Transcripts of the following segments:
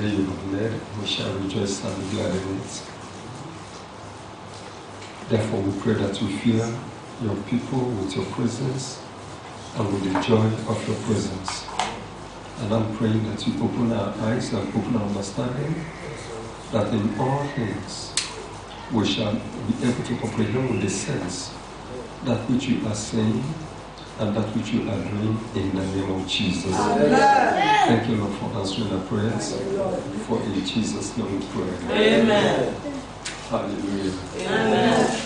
day you have made. We shall rejoice and be glad in it. Therefore, we pray that you fill your people with your presence and with the joy of your presence. And I'm praying that you open our eyes and open our understanding, that in all things we shall be able to comprehend with the sense that which you are saying and that which you are doing in the name of Jesus. Amen. Thank you, Lord, for answering our prayers. For in Jesus' name we pray. Amen. Hallelujah. Amen.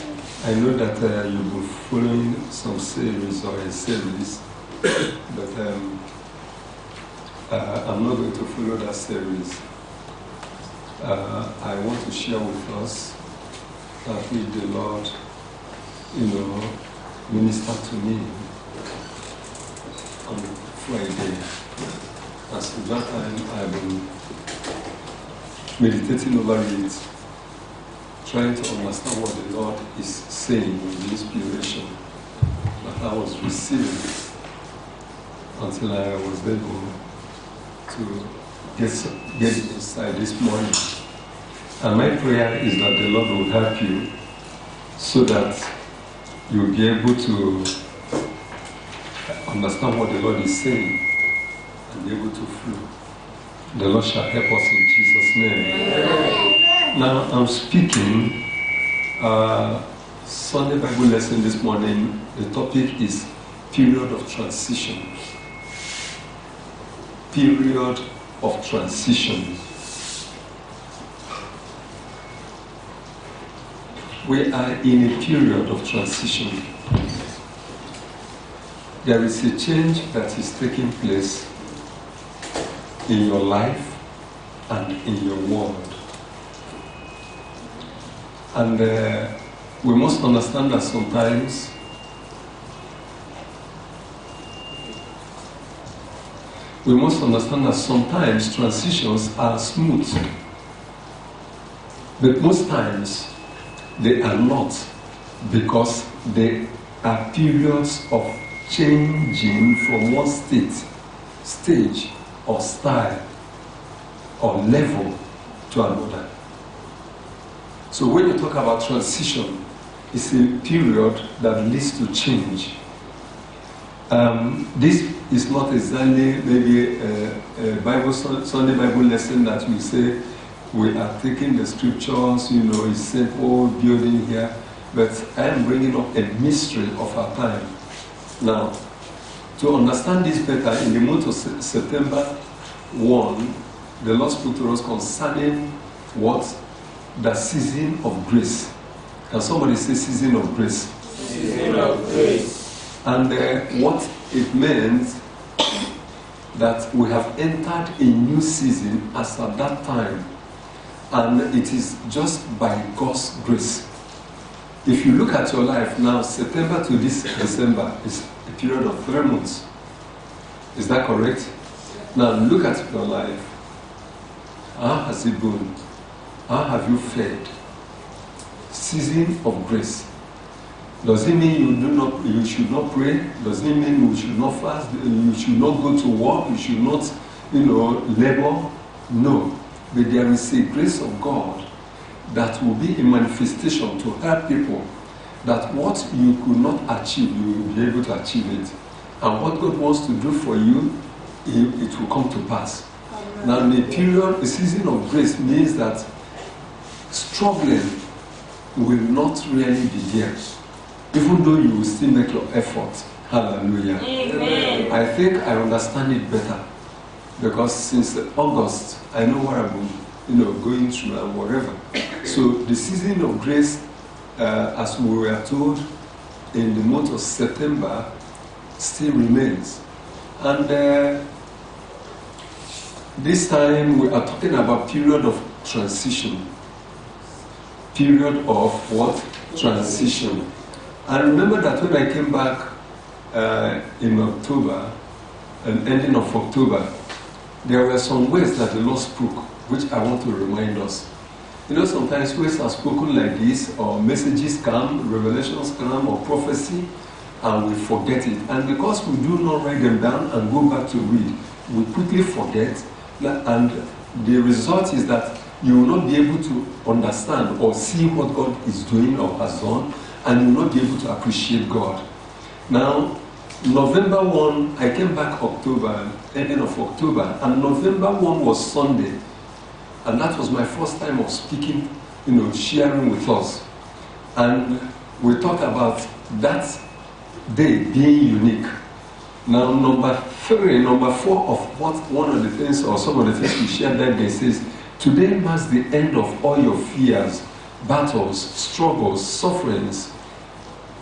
I know that you've been following some series or a series, but I'm not going to follow that series. I want to share with us that which the Lord, ministered to me on Friday. As of that time, I've been meditating over it, trying to understand what the Lord is saying with the inspiration that I was receiving until I was able to get inside this morning. And my prayer is that the Lord will help you so that you'll be able to understand what the Lord is saying and be able to flow. The Lord shall help us in Jesus' name. Amen. Now I'm speaking Sunday Bible lesson this morning. The topic is period of transition. Period of transition. We are in a period of transition. There is a change that is taking place in your life and in your world. And we must understand that sometimes transitions are smooth, but most times they are not, because they are periods of changing from one stage or style or level to another. So when you talk about transition, it's a period that leads to change. This is not exactly maybe a Sunday Bible lesson that you say we are taking the scriptures, it's simple building here, but I am bringing up a mystery of our time. Now, to understand this better, in the month of September 1, the Lord spoke to us concerning what? The season of grace. Can somebody say season of grace? Season of grace. And what it means that we have entered a new season as at that time. And it is just by God's grace. If you look at your life now, September to this December is a period of 3 months. Is that correct? Now look at your life. How has it been? How have you fared? Season of grace. Does it mean you should not pray? Does it mean you should not fast? You should not go to work? You should not, labor? No. But there is a grace of God that will be a manifestation to help people, that what you could not achieve, you will be able to achieve it. And what God wants to do for you, it will come to pass. Amen. Now, a season of grace means that struggling will not really be there, even though you will still make your effort. Hallelujah. Amen. I think I understand it better, because since August, I know what I've been, going through and whatever. So the season of grace, as we were told in the month of September, still remains. And this time we are talking about period of transition. Period of what? Transition. I remember that when I came back in October, and ending of October, there were some words that the Lord spoke, which I want to remind us. Sometimes words are spoken like this, or messages come, revelations come, or prophecy, and we forget it. And because we do not write them down and go back to read, we quickly forget, and the result is that you will not be able to understand or see what God is doing or has done, and you will not be able to appreciate God. Now, November 1, I came back October, ending of October, and November 1 was Sunday, and that was my first time of speaking, sharing with us. And we talked about that day being unique. Now, number 4 of one of the things, or some of the things we shared that day says, today marks the end of all your fears, battles, struggles, sufferings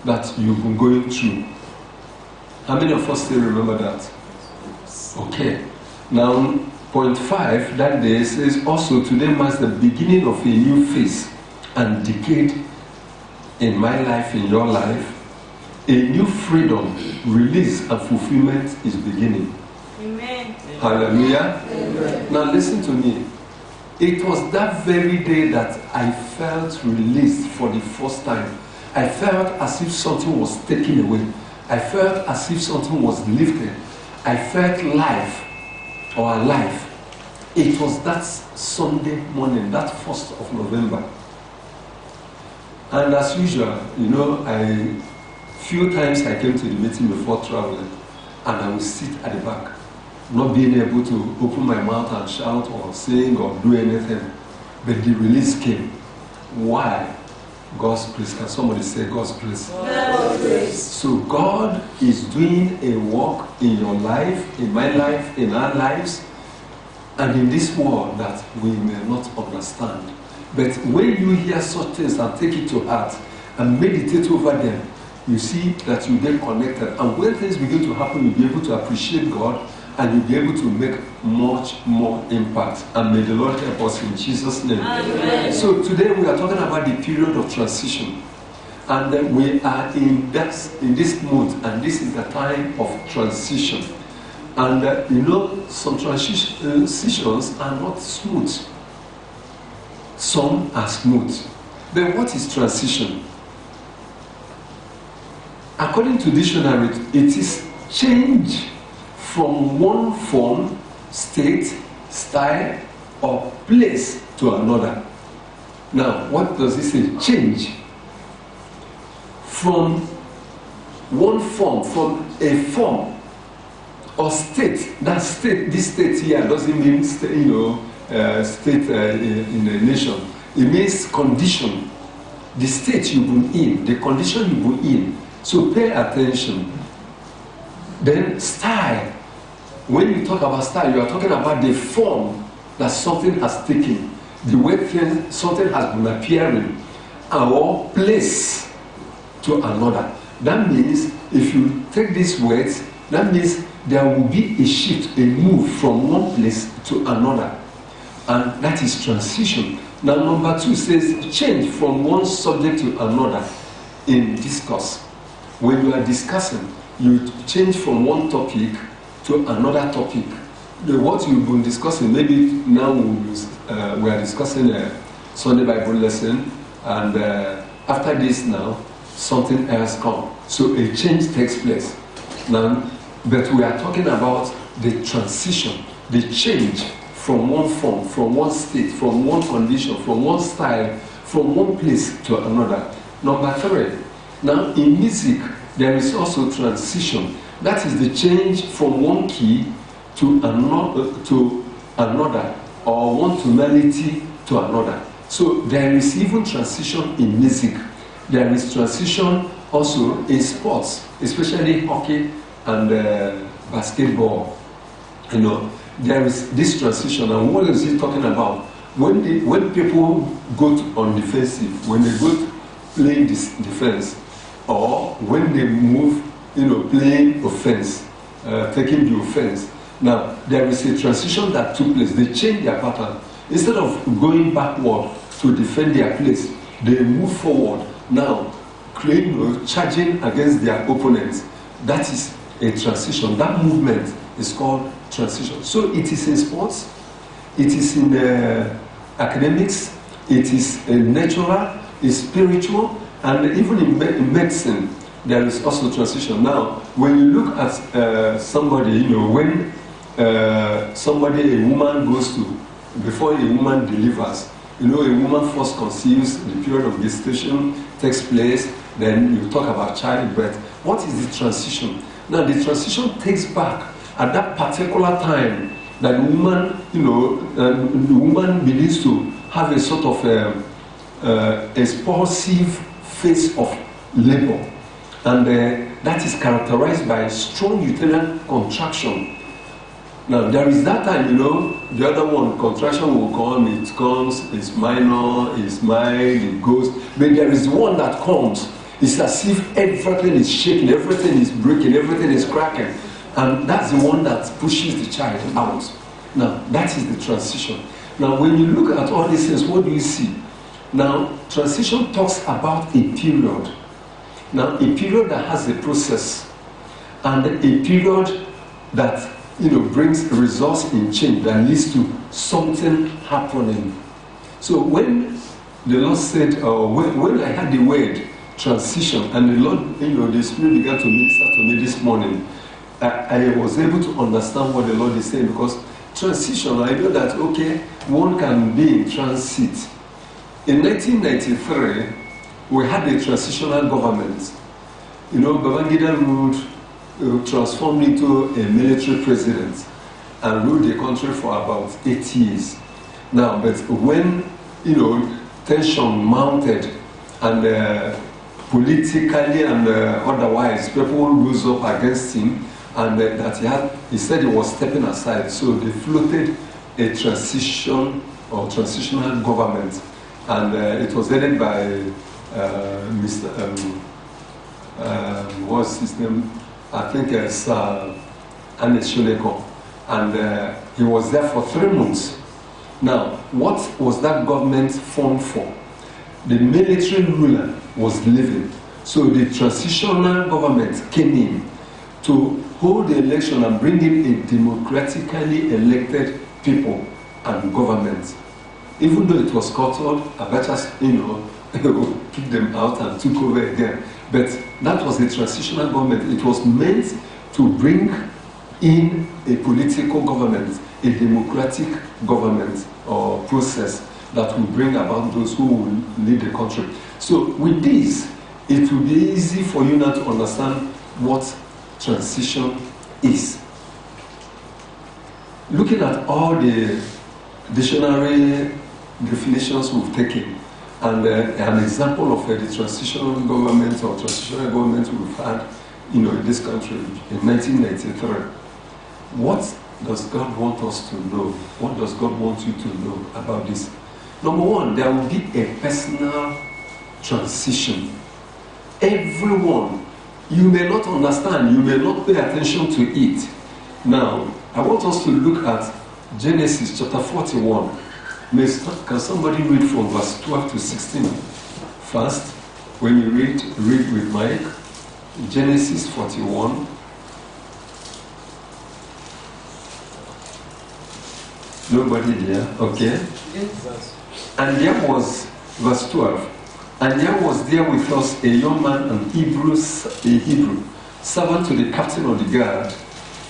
that you've been going through. How many of us still remember that? Okay. Now, point 5 that day says, also today marks the beginning of a new phase and decade in my life, in your life. A new freedom, release, and fulfillment is beginning. Amen. Hallelujah. Amen. Now listen to me. It was that very day that I felt released for the first time. I felt as if something was taken away. I felt as if something was lifted. I felt life or alive. It was that Sunday morning, that 1st of November. And as usual, few times I came to the meeting before traveling, and I would sit at the back, not being able to open my mouth and shout or sing or do anything. But the release came. Why? God's grace. Can somebody say God's grace? God's grace. So God is doing a work in your life, in my life, in our lives, and in this world that we may not understand. But when you hear such things and take it to heart and meditate over them, you see that you get connected. And when things begin to happen, you'll be able to appreciate God, and you'll be able to make much more impact. And may the Lord help us in Jesus' name. Amen. So today we are talking about the period of transition. And we are in this mood, and this is the time of transition. And some transitions are not smooth. Some are smooth. But what is transition? According to dictionary, it is change from one form, state, style, or place to another. Now, what does it say? Change from one form, from a form or state. That state, this state here doesn't mean state in a nation. It means condition. The state you've been in, the condition you've been in. So pay attention. Then style. When you talk about style, you are talking about the form that something has taken, the way something has been appearing, or place to another. That means if you take these words, that means there will be a shift, a move from one place to another. And that is transition. Now number 2 says change from one subject to another in discourse. When you are discussing, you change from one topic to another topic. What you've been discussing, maybe now we are discussing a Sunday Bible lesson, and after this now, something else comes. So a change takes place. Now, but we are talking about the transition, the change from one form, from one state, from one condition, from one style, from one place to another. Number 3, now in music, there is also transition. That is the change from one key to another, or one tonality to another. So there is even transition in music. There is transition also in sports, especially hockey and basketball. There is this transition. And what is he talking about? When people go on defensive, when they go playing this defense, or when they move, playing offense, taking the offense. Now, there is a transition that took place. They changed their pattern. Instead of going backward to defend their place, they move forward. Now, charging against their opponents. That is a transition. That movement is called transition. So it is in sports, it is in academics, it is natural, it's spiritual, and even in medicine, there is also transition. Now, when you look at somebody, when a woman goes to before a woman delivers. You know, a woman first conceives, the period of gestation takes place, then you talk about childbirth. What is the transition? Now, the transition takes back at that particular time that the woman, you know, the woman begins to have a sort of expulsive phase of labor. And that is characterized by strong uterine contraction. Now, there is that time, you know, the other one, contraction will come, it comes, it's minor, it's mild, it goes. But there is one that comes. It's as if everything is shaking, everything is breaking, everything is cracking. And that's the one that pushes the child out. Now, that is the transition. Now, when you look at all these things, what do you see? Now, transition talks about a period. Now, a period that has a process, and a period that, you know, brings results in change, that leads to something happening. So when the Lord said, when I had the word transition, and the Lord, you know, the Spirit began to minister to me this morning, I was able to understand what the Lord is saying, because transition, I know that, okay, one can be in transit. In 1993, we had a transitional government. You know, Babangida ruled, transformed into a military president and ruled the country for about 8 years. Now, but when, you know, tension mounted and politically and otherwise, people rose up against him, and that he said he was stepping aside. So they floated a transition or transitional government, and it was headed by Mr. What's his name? I think it's Anet Shoneko, and he was there for 3 months. Now, what was that government formed for? The military ruler was leaving, so the transitional government came in to hold the election and bring in a democratically elected people and government. Even though it was cutted, Abacha, you know, kicked them out and took over again. But that was the transitional government. It was meant to bring in a political government, a democratic government or process that will bring about those who will lead the country. So with this, it will be easy for you now to understand what transition is. Looking at all the dictionary definitions we've taken, and an example of the transitional government or transitional government we've had, you know, in this country in 1993. What does God want us to know? What does God want you to know about this? Number one, there will be a personal transition. Everyone, you may not understand, you may not pay attention to it. Now, I want us to look at Genesis chapter 41. Can somebody read from verse 12 to 16 first? When you read with Mike. Genesis 41. Nobody there? Okay. And there was, verse 12, and there was there with us a young man, a Hebrew servant to the captain of the guard,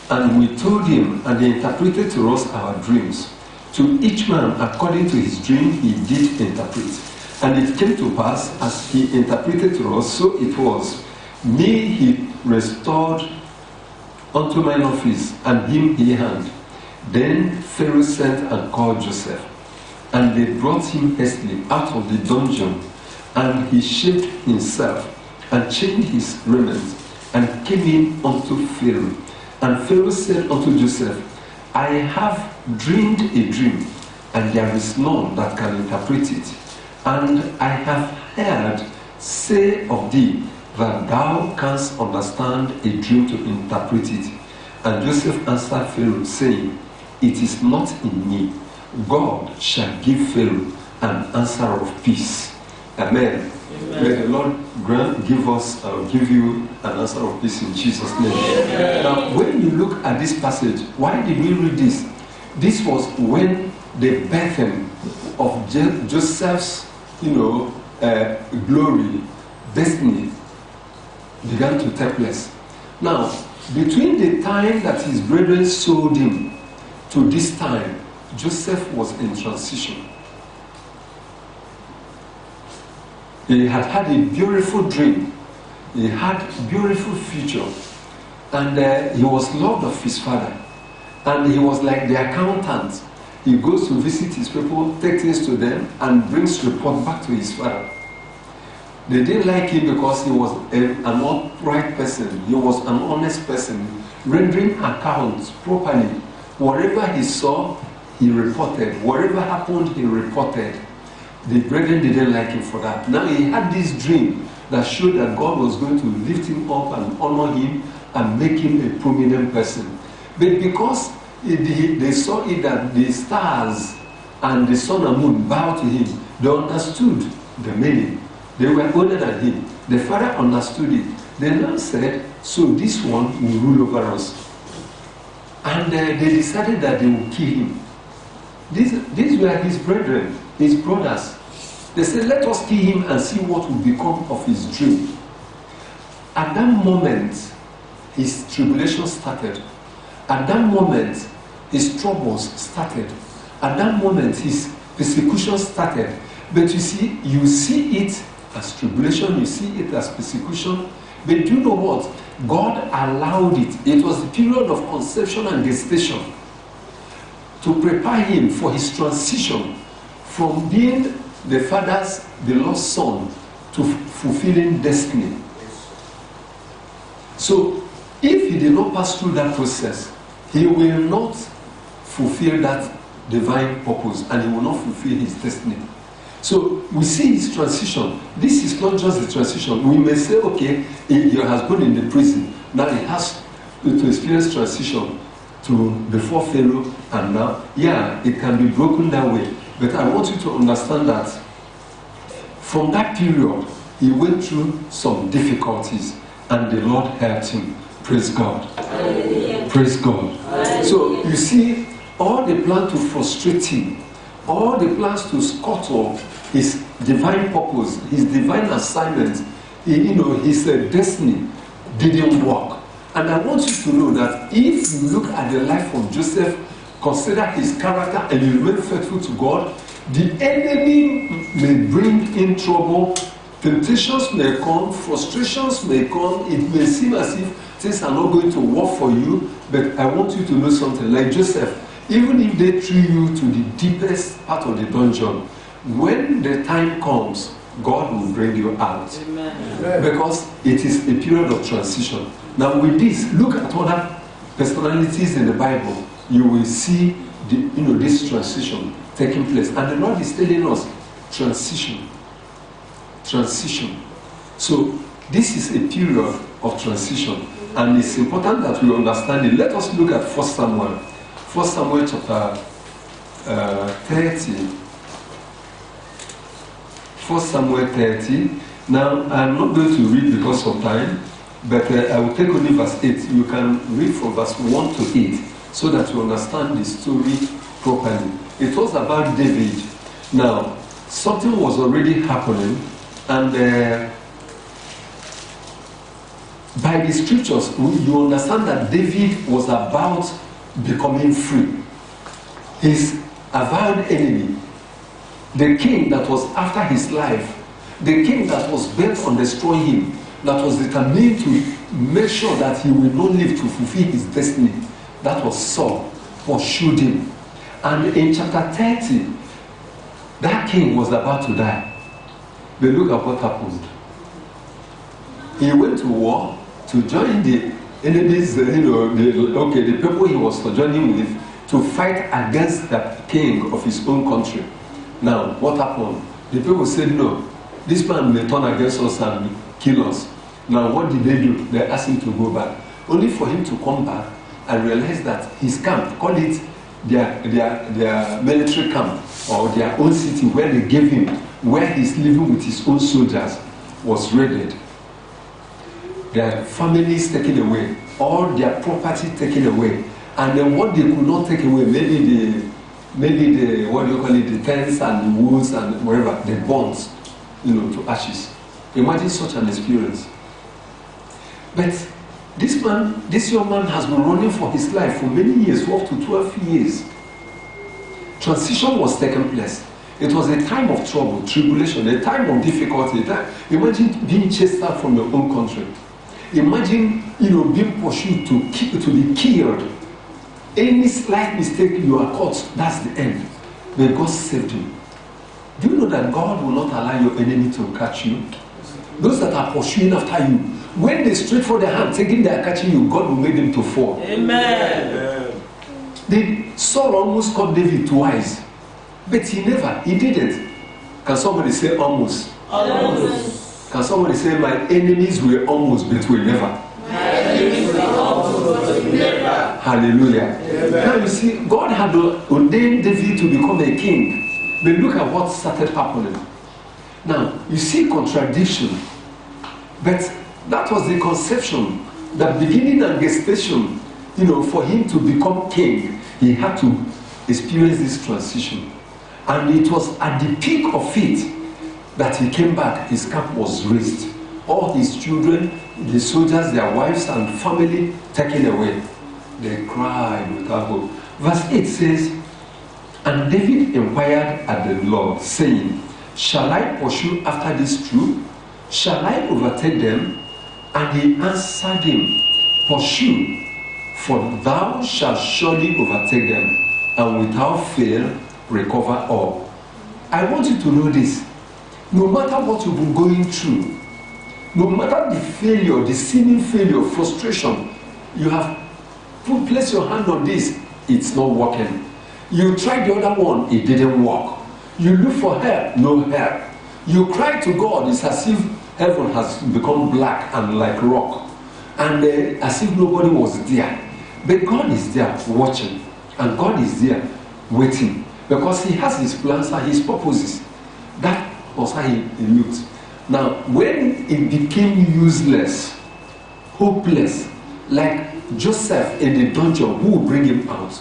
and we told him, and he interpreted to us our dreams. To each man according to his dream he did interpret. And it came to pass, as he interpreted to us, so it was. Me he restored unto mine office, and him he hanged. Then Pharaoh sent and called Joseph, and they brought him hastily out of the dungeon, and he shaved himself, and changed his raiment, and came in unto Pharaoh. And Pharaoh said unto Joseph, I have dreamed a dream, and there is none that can interpret it. And I have heard say of thee that thou canst understand a dream to interpret it. And Joseph answered Pharaoh, saying, It is not in me. God shall give Pharaoh an answer of peace. Amen. Amen. May the Lord give us, give you an answer of peace in Jesus' name. Amen. Now, when you look at this passage, why did we read this? This was when the birthing of Joseph's, glory, destiny began to take place. Now, between the time that his brethren sold him to this time, Joseph was in transition. He had had a beautiful dream. He had a beautiful future. And he was loved of his father. And he was like the accountant. He goes to visit his people, takes things to them, and brings report back to his father. They didn't like him because he was an upright person. He was an honest person, rendering accounts properly. Whatever he saw, he reported. Whatever happened, he reported. The brethren didn't like him for that. Now he had this dream that showed that God was going to lift him up and honor him and make him a prominent person. But because they saw it that the stars and the sun and moon bowed to him, they understood the meaning. They were older than him. The father understood it. They now said, so this one will rule over us. And they decided that they would kill him. These were his brethren, his brothers. They said, let us kill him and see what will become of his dream. At that moment, his tribulation started. At that moment, his troubles started. At that moment, his persecution started. But you see it as tribulation, you see it as persecution. But do you know what? God allowed it. It was the period of conception and gestation to prepare him for his transition from being the father's beloved son to fulfilling destiny. So, if he did not pass through that process, he will not fulfill that divine purpose and he will not fulfill his destiny. So we see his transition. This is not just the transition. We may say, okay, he has been in the prison. Now he has to experience transition to before Pharaoh and now. Yeah, it can be broken that way. But I want you to understand that from that period, he went through some difficulties and the Lord helped him. Praise God. Hallelujah. Praise God. Hallelujah. So you see, all the plan to frustrate him, all the plans to scuttle his divine purpose, his divine assignment, his destiny didn't work. And I want you to know that if you look at the life of Joseph, consider his character, and you remain faithful to God, the enemy may bring in trouble, temptations may come, frustrations may come, it may seem as if things are not going to work for you, but I want you to know something. Like Joseph, even if they threw you to the deepest part of the dungeon, when the time comes, God will bring you out. Amen. Because it is a period of transition. Now with this, look at other personalities in the Bible. You will see this transition taking place. And the Lord is telling us, transition. Transition. So this is a period of transition. And it's important that we understand it. Let us look at 1 Samuel. 1 Samuel chapter 30. 1 Samuel 30. Now, I'm not going to read because of time, but I will take only verse 8. You can read from verse 1 to 8 so that you understand the story properly. It was about David. Now, something was already happening, and by the scriptures, you understand that David was about becoming free. His avowed enemy, the king that was after his life, the king that was bent on destroying him, that was determined to make sure that he will not live to fulfill his destiny, that was Saul, pursued him. And in chapter 30, that king was about to die. But look at what happened. He went to war to join the enemies, the people he was joining with, to fight against the king of his own country. Now, what happened? The people said, no, this man may turn against us and kill us. Now, what did they do? They asked him to go back. Only for him to come back and realize that his camp, call it their military camp, or their own city where they gave him, where he's living with his own soldiers, was raided. Their families taken away, all their property taken away, and then what they could not take away, maybe the what do you call it, the tents and the woods and wherever, they burnt, to ashes. Imagine such an experience. But this young man has been running for his life for many years, up to 12 years. transition was taking place. It was a time of trouble, tribulation, a time of difficulty. Imagine being chased out from your own country. Imagine, being pursued to be killed. Any slight mistake you are caught, that's the end. But God saved you. Do you know that God will not allow your enemy to catch you? Those that are pursuing after you, when they stretch for their hand, thinking they are catching you, God will make them to fall. Amen. Saul almost caught David twice, but he didn't. Can somebody say almost? Almost. Can somebody say, my enemies were almost, but will never? My enemies were almost, but will never. Hallelujah. Amen. Now you see, God had ordained David to become a king. But look at what started happening. Now, you see contradiction. But that was the conception, the beginning and gestation, for him to become king. He had to experience this transition. And it was at the peak of it that he came back. His camp was raised. All his children, the soldiers, their wives and family taken away. They cried without hope. Verse 8 says, and David inquired at the Lord, saying, shall I pursue after this troop? Shall I overtake them? And he answered him, pursue, for thou shalt surely overtake them, and without fail recover all. I want you to know this. No matter what you've been going through, no matter the failure, the seeming failure, frustration, you have placed your hand on this, it's not working. You tried the other one, it didn't work. You look for help, no help. You cry to God, it's as if heaven has become black and like rock, and as if nobody was there. But God is there watching, and God is there waiting, because he has his plans and his purposes. That was how he looked. Now, when it became useless, hopeless, like Joseph in the dungeon, who would bring him out?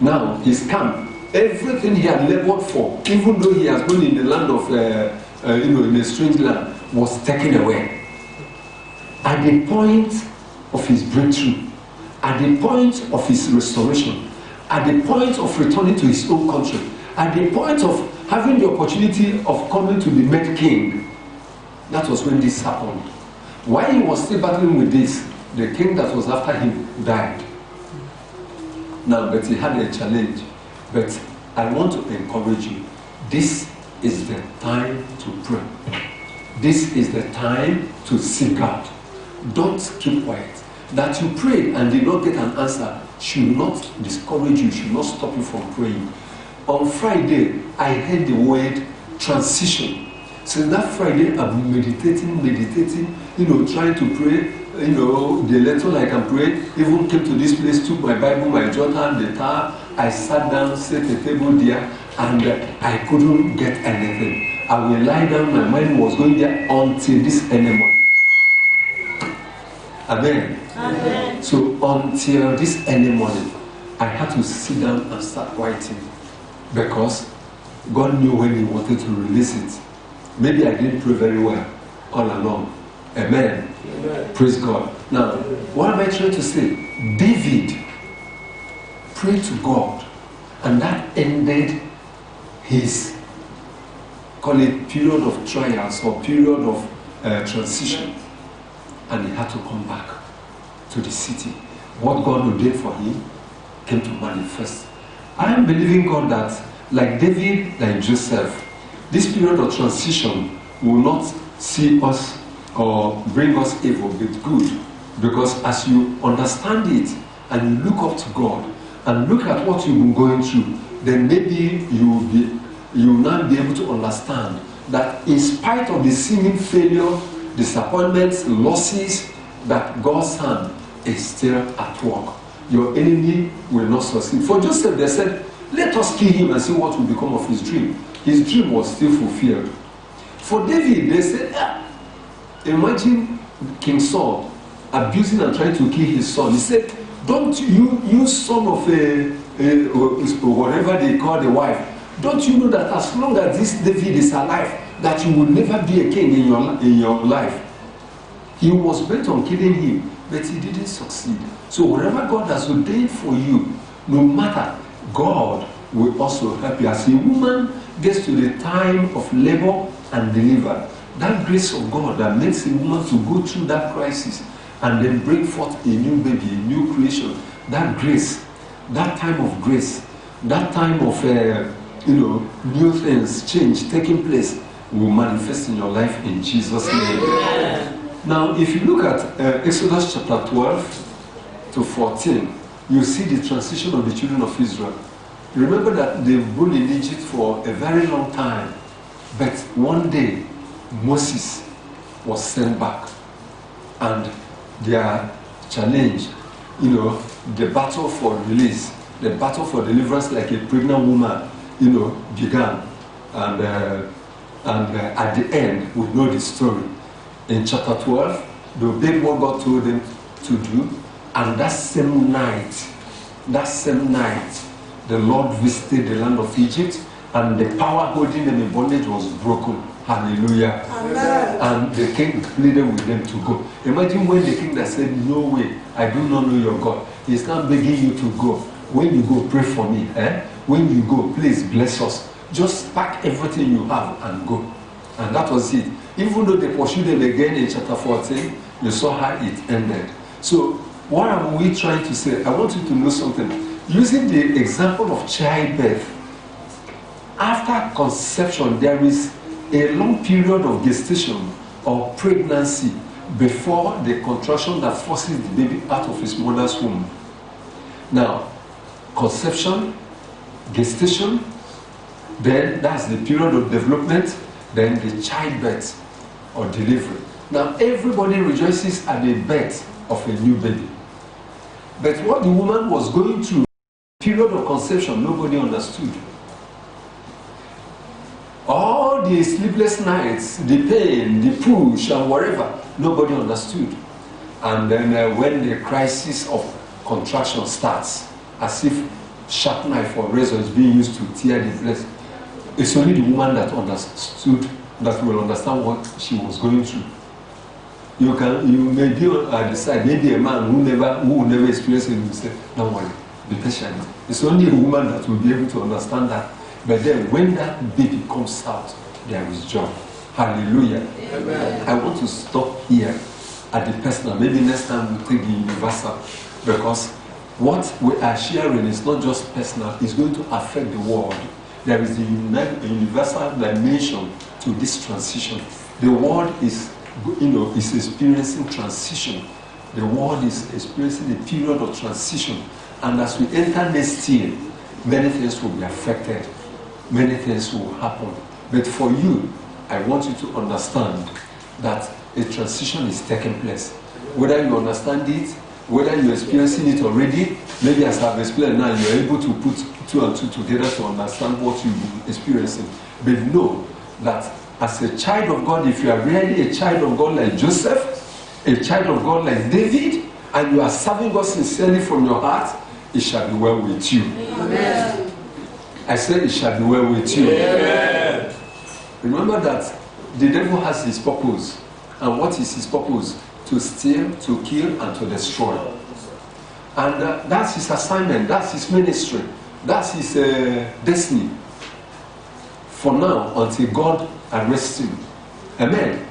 Now, his camp, everything he had labored for, even though he has been in the land of, in a strange land, was taken away. At the point of his breakthrough, at the point of his restoration, at the point of returning to his own country, at the point of having the opportunity of coming to be made king, that was when this happened. While he was still battling with this, the king that was after him died. Now, but he had a challenge. But I want to encourage you. This is the time to pray. This is the time to seek God. Don't keep quiet. That you pray and did not get an answer should not discourage you, should not stop you from praying. On Friday, I heard the word transition. Since that Friday, I've been meditating, trying to pray. The little I can pray, even came to this place, took my Bible, my jotter, the tar. I sat down, set a table there, and I couldn't get anything. I will lie down, my mind was going there until this early morning. Amen. Amen. So until this early morning, I had to sit down and start writing, because God knew when he wanted to release it. Maybe I didn't pray very well all along. Amen. Amen. Praise God. Now, what am I trying to say? David prayed to God, and that ended his, call it, period of trials or period of transition. And he had to come back to the city. What God ordained for him came to manifest. I am believing God that, like David, like Joseph, this period of transition will not see us or bring us evil, but good. Because as you understand it and you look up to God and look at what you've been going through, then maybe you will now be able to understand that in spite of the seeming failure, disappointments, losses, that God's hand is still at work. Your enemy will not succeed. For Joseph, they said, let us kill him and see what will become of his dream. His dream was still fulfilled. For David, they said, imagine King Saul abusing and trying to kill his son. He said, don't you son of whatever they call the wife, don't you know that as long as this David is alive, that you will never be a king in your life? He was bent on killing him, but he didn't succeed. So whatever God has ordained for you, no matter, God will also help you. As a woman gets to the time of labor and deliver, that grace of God that makes a woman to go through that crisis and then bring forth a new baby, a new creation, that grace, that time of grace, that time of new things, change taking place, will manifest in your life in Jesus' name. Amen. Now, if you look at Exodus chapter 12 to 14, you see the transition of the children of Israel. Remember that they've been in Egypt for a very long time, but one day Moses was sent back, and their challenge, the battle for release, the battle for deliverance, like a pregnant woman, began, and at the end, we know the story. In chapter 12, they obeyed what God told them to do, and that same night, the Lord visited the land of Egypt, and the power holding them in bondage was broken. Hallelujah. Amen. And the king pleaded with them to go. Imagine when the king that said, no way, I do not know your God. He's not begging you to go. When you go, pray for me. When you go, please bless us. Just pack everything you have and go. And that was it. Even though they pursued them again in chapter 14, you saw how it ended. So what are we trying to say? I want you to know something. Using the example of childbirth, after conception, there is a long period of gestation or pregnancy before the contraction that forces the baby out of his mother's womb. Now, conception, gestation, then that's the period of development, then the childbirth or delivery. Now, everybody rejoices at the birth of a new baby. But what the woman was going through, period of conception, nobody understood. All the sleepless nights, the pain, the push, and whatever, nobody understood. And then when the crisis of contraction starts, as if sharp knife or razor is being used to tear the flesh, it's only the woman that understood, that will understand what she was going through. You may be at the side, maybe a man who will never experience it will say, don't worry, be patient. It's only a woman that will be able to understand that. But then when that baby comes out, there is joy. Hallelujah. Amen. I want to stop here at the personal. Maybe next time we'll take the universal. Because what we are sharing is not just personal, it's going to affect the world. There is a universal dimension to this transition. The world is experiencing transition. The world is experiencing a period of transition. And as we enter next year, many things will be affected. Many things will happen. But for you, I want you to understand that a transition is taking place. Whether you understand it, whether you're experiencing it already, maybe as I've explained now, you're able to put two and two together to understand what you're experiencing. But know that as a child of God, if you are really a child of God like Joseph, a child of God like David, and you are serving God sincerely from your heart, it shall be well with you. Amen. I said it shall be well with you. Amen. Remember that the devil has his purpose. And what is his purpose? To steal, to kill, and to destroy. And that's his assignment, that's his ministry, that's his destiny. For now, until God arrests him. Amen.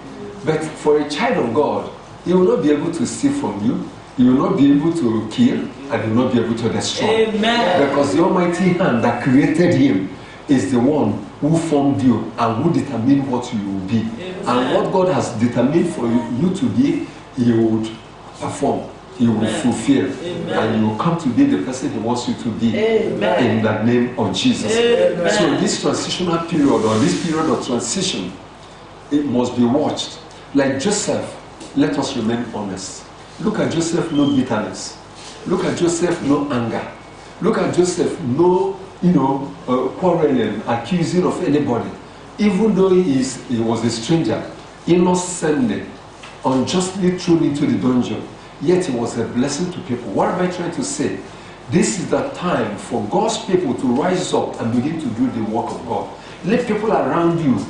But for a child of God, he will not be able to steal from you. He will not be able to kill, and he will not be able to destroy. Amen. Because the Almighty hand that created him is the one who formed you and who determined what you will be. Amen. And what God has determined for you to be, he would perform, he will fulfill. Amen. And you will come to be the person he wants you to be. Amen. In the name of Jesus. Amen. So this transitional period, or this period of transition, it must be watched. Like Joseph, let us remain honest. Look at Joseph, no bitterness. Look at Joseph, no anger. Look at Joseph, no quarreling, accusing of anybody. Even though he was a stranger, innocently, unjustly thrown into the dungeon, yet he was a blessing to people. What am I trying to say? This is the time for God's people to rise up and begin to do the work of God. Let people around you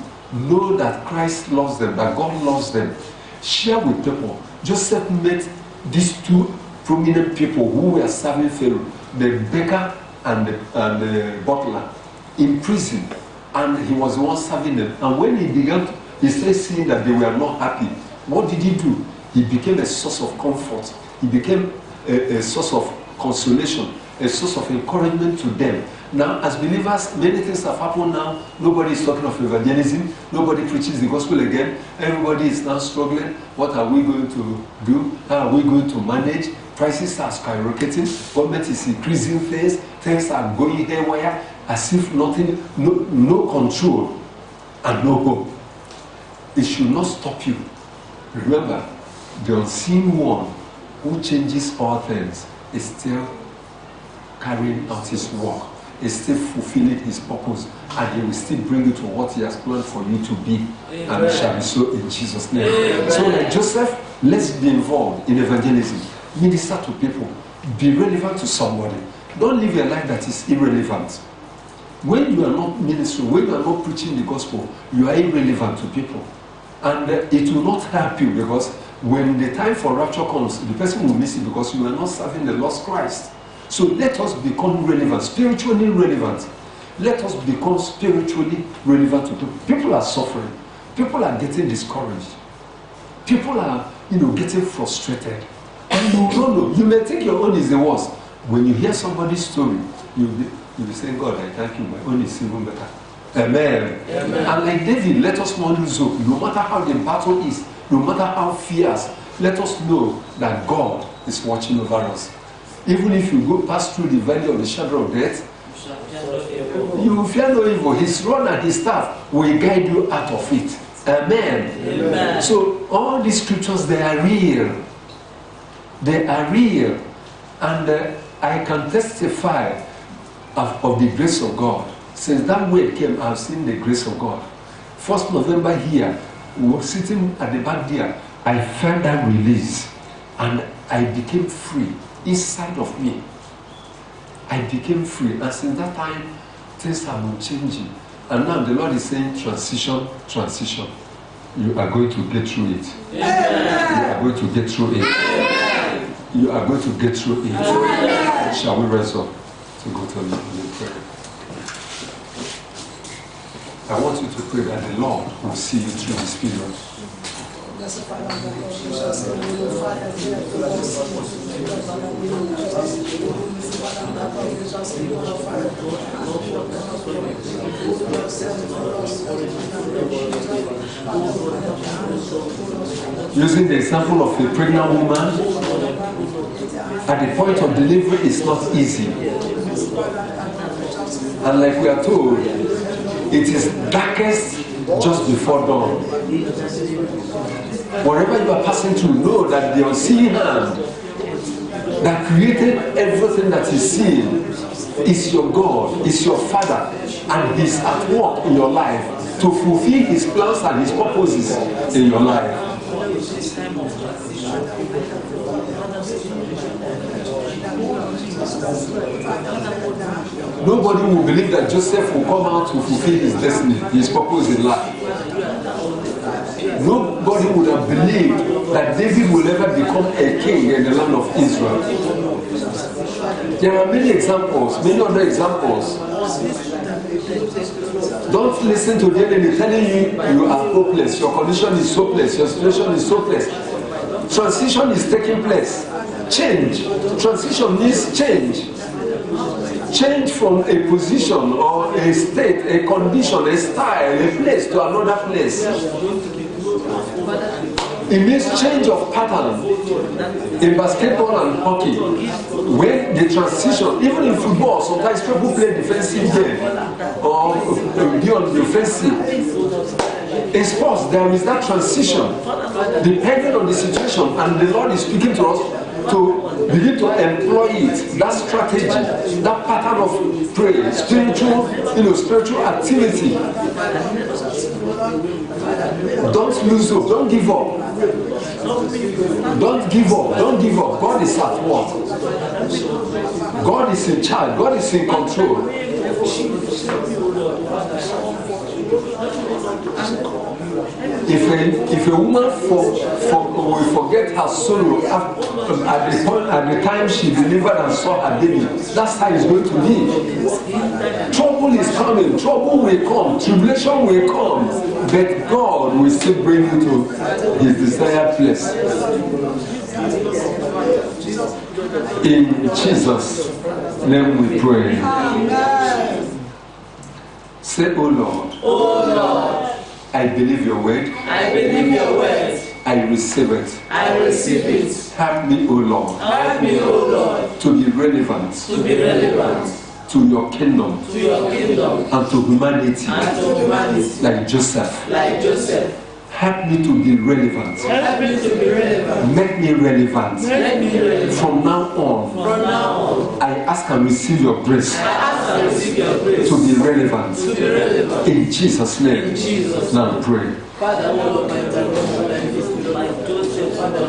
know that Christ loves them, that God loves them. Share with people. Joseph met these two prominent people who were serving Pharaoh, the baker and the butler in prison, and he was the one serving them. And when he started seeing that they were not happy, what did he do? He became a source of comfort. He became a source of consolation, a source of encouragement to them. Now, as believers, many things have happened now. Nobody is talking of evangelism. Nobody preaches the gospel again. Everybody is now struggling. What are we going to do? How are we going to manage? Prices are skyrocketing. Government is increasing things. Things are going haywire as if nothing, no control and no hope. It should not stop you. Remember, the unseen one who changes all things is still carrying out his work, is still fulfilling his purpose, and he will still bring you to what he has planned for you to be. Amen. And it shall be so in Jesus' name. Amen. So like Joseph, let's be involved in evangelism. Minister to people. Be relevant to somebody. Don't live a life that is irrelevant. When you are not ministering, when you are not preaching the gospel, you are irrelevant to people. And it will not help you, because when the time for rapture comes, the person will miss it because you are not serving the lost Christ. So let us become relevant, spiritually relevant. Let us become spiritually relevant to people. People are suffering. People are getting discouraged. People are, getting frustrated. And you don't know. You may think your own is the worst. When you hear somebody's story, you'll be saying, God, I thank you. My own is even better. Amen. Amen. And like David, let us not lose hope. No matter how the battle is, no matter how fierce, let us know that God is watching over us. Even if you go pass through the valley of the shadow of death, you will fear no evil. His rod and his staff will guide you out of it. Amen. Amen. So all these scriptures, they are real. They are real. And I can testify of the grace of God. Since that word came, I've seen the grace of God. 1st November here, we were sitting at the back there. I felt that release, and I became free inside of me. I became free, and since that time, things have been changing. And now the Lord is saying, transition, transition. You are going to get through it. Amen. You are going to get through it. Amen. You are going to get through it. Amen. Shall we rise up to go to the prayer? I want you to pray that the Lord will see you through this period. Using the example of a pregnant woman, at the point of delivery is not easy. And like we are told, it is darkest just before dawn. Whatever you are passing through, know that the unseen hand that created everything that is seen is your God, is your Father, and He's at work in your life to fulfill His plans and His purposes in your life. Nobody will believe that Joseph will come out to fulfill his destiny, his purpose in life. Nobody would have believed that David will ever become a king in the land of Israel. There are many examples, many other examples. Don't listen to the enemy telling you you are hopeless, your condition is hopeless, your situation is hopeless. Transition is taking place. Change. Transition means change. Change from a position or a state, a condition, a style, a place to another place. It means change of pattern. In basketball and hockey, when the transition, even in football, sometimes people play defensive game or be on the offensive. In sports, there is that transition depending on the situation, and the Lord is speaking to us to begin to employ it, that strategy, that pattern of prayer, spiritual activity. Don't lose hope, don't give up. Don't give up, don't give up. God is at work. God is in charge, God is in control. If a woman will forget her sorrow at the time she delivered and saw her baby, that's how it's going to be. Trouble is coming, trouble will come, tribulation will come, but God will still bring you to His desired place. In Jesus' name we pray. Say, oh Lord, I believe your word. I believe your word. I receive it. I receive it. Help me, oh Lord. Help me, O Lord, to be relevant. To be relevant. To your kingdom. To your kingdom. And to humanity. And to humanity. Like Joseph. Like Joseph. Help me to be relevant. Help me to be relevant. Make me relevant. Make me relevant. From now on. From now on. I ask and receive your grace. I ask and receive your grace. To be relevant. To be relevant. In Jesus' name. In Jesus' name. Now pray. Father, Lord, my God, like Joseph, Father,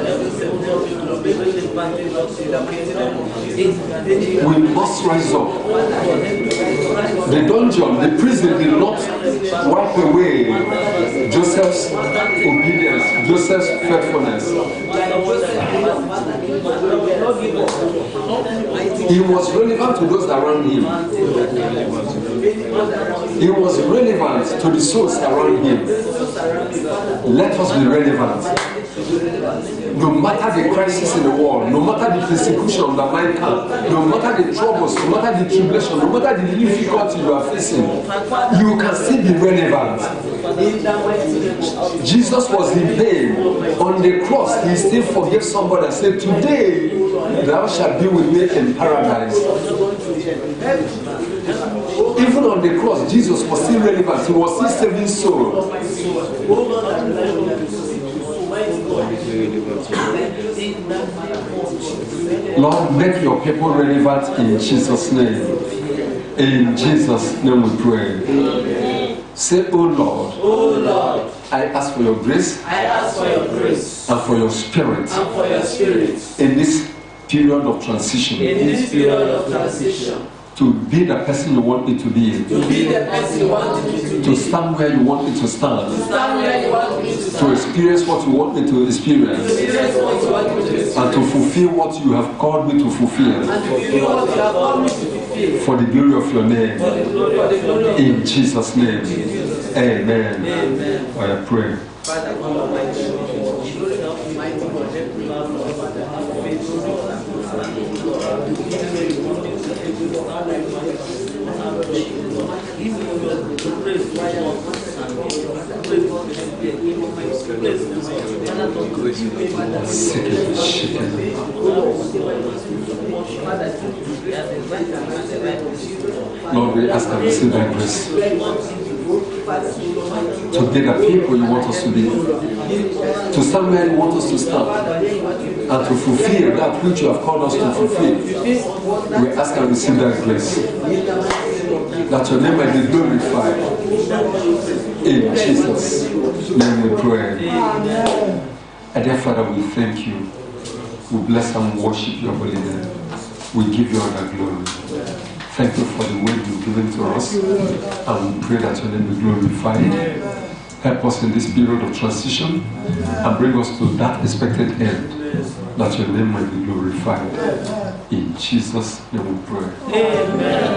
we must rise up. The dungeon, the prison did not wipe away Joseph's obedience, Joseph's faithfulness. He was relevant to those around him. He was relevant to the souls around him. Let us be relevant. No matter the crisis in the world, no matter the persecution that might come, no matter the troubles, no matter the tribulation, no matter the difficulty you are facing, you can still be relevant. Jesus was in pain. On the cross, he still forgave somebody and said, today thou shalt be with me in paradise. Even on the cross, Jesus was still relevant. He was still saving souls. Lord, make your people relevant in Jesus' name. In Jesus' name we pray. Say, oh Lord, I ask for your grace. I ask for your grace. And for your spirit. And for your spirit. In this period of transition. In this period of transition. To be the person you want me to be. To be the person you want me to be. To stand where you want me to stand. To stand where you want me to stand. To experience what you want me to experience. To experience what you want me to experience. And to fulfill what you have called me to fulfill. And to fulfill what you have called me to fulfill. For the glory of your name. For the glory of in Jesus' name. Amen. Amen. I pray. Father God Almighty, Almighty God, every man, Father, have faith, Lord, we ask and receive thy grace to be the people you want us to be, to stand where you want us to stand, and to fulfill that which you have called us to fulfill. We ask and receive that grace, that your name may be glorified. In Jesus' name we pray. And dear Father, we thank you. We bless and worship your holy name. We give you all the glory. Thank you for the word you've given to us, and we pray that your name be glorified. Help us in this period of transition and bring us to that expected end, that your name might be glorified. In Jesus' name we pray. Amen.